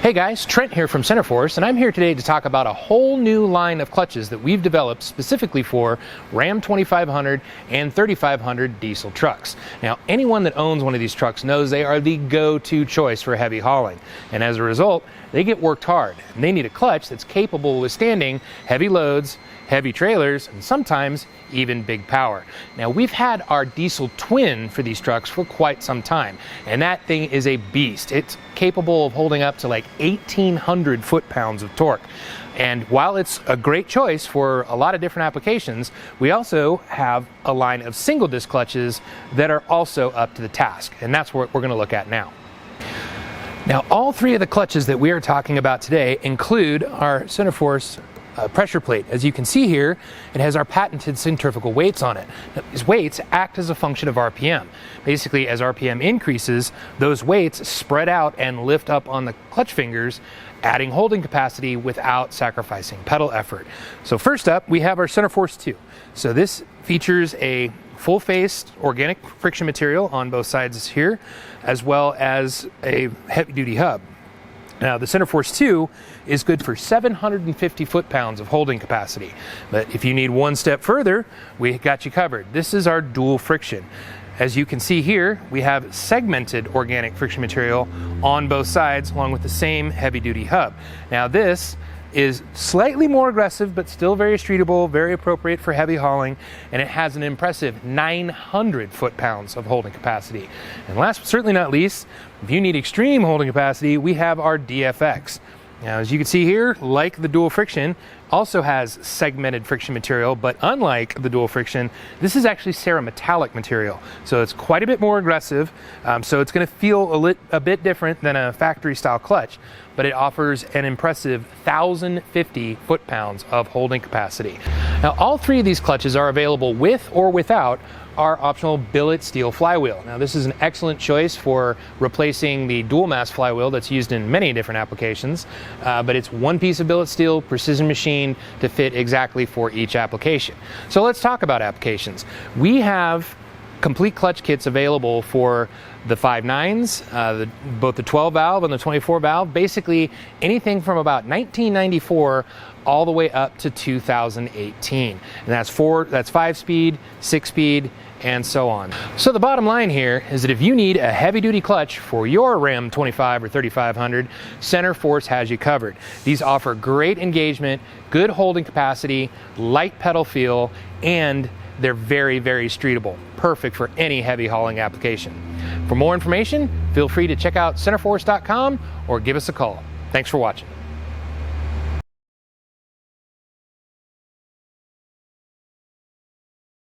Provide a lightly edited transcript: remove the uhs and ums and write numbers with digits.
Hey guys, Trent here from Centerforce, and I'm here today to talk about a whole new line of clutches that we've developed specifically for Ram 2500 and 3500 diesel trucks. Now, anyone that owns one of these trucks knows they are the go-to choice for heavy hauling, and as a result, they get worked hard, and they need a clutch that's capable of withstanding heavy loads, heavy trailers, and sometimes even big power. Now, we've had our diesel twin for these trucks for quite some time, and that thing is a beast. It's capable of holding up to like 1,800 foot-pounds of torque. And while it's a great choice for a lot of different applications, we also have a line of single-disc clutches that are also up to the task, and that's what we're going to look at now. Now, all three of the clutches that we are talking about today include our Centerforce pressure plate. As you can see here, it has our patented centrifugal weights on it. Now, these weights act as a function of RPM. Basically, as RPM increases, those weights spread out and lift up on the clutch fingers, adding holding capacity without sacrificing pedal effort. So first up, we have our Centerforce II. So this features a full-faced organic friction material on both sides here, as well as a heavy-duty hub. Now, the Centerforce II is good for 750 foot-pounds of holding capacity. But if you need one step further, we got you covered. This is our dual friction. As you can see here, we have segmented organic friction material on both sides, along with the same heavy-duty hub. Now, this is slightly more aggressive, but still very streetable, very appropriate for heavy hauling, and it has an impressive 900 foot-pounds of holding capacity. And last but certainly not least, if you need extreme holding capacity, we have our DFX. Now, as you can see here, like the dual friction, also has segmented friction material, but unlike the dual friction, this is actually cerametallic material. So it's quite a bit more aggressive, so it's going to feel a bit different than a factory style clutch, but it offers an impressive 1,050 foot-pounds of holding capacity. Now, all three of these clutches are available with or without our optional billet steel flywheel. Now, this is an excellent choice for replacing the dual mass flywheel that's used in many different applications, but it's one piece of billet steel, precision machined to fit exactly for each application. So let's talk about applications. We have complete clutch kits available for the 5.9s, both the 12 valve and the 24 valve, basically anything from about 1994 all the way up to 2018. And that's 5-speed, 6-speed, and so on. So the bottom line here is that if you need a heavy-duty clutch for your Ram 25 or 3500, Centerforce has you covered. These offer great engagement, good holding capacity, light pedal feel, and they're very, very streetable. Perfect for any heavy hauling application. For more information, feel free to check out centerforce.com or give us a call. Thanks for watching.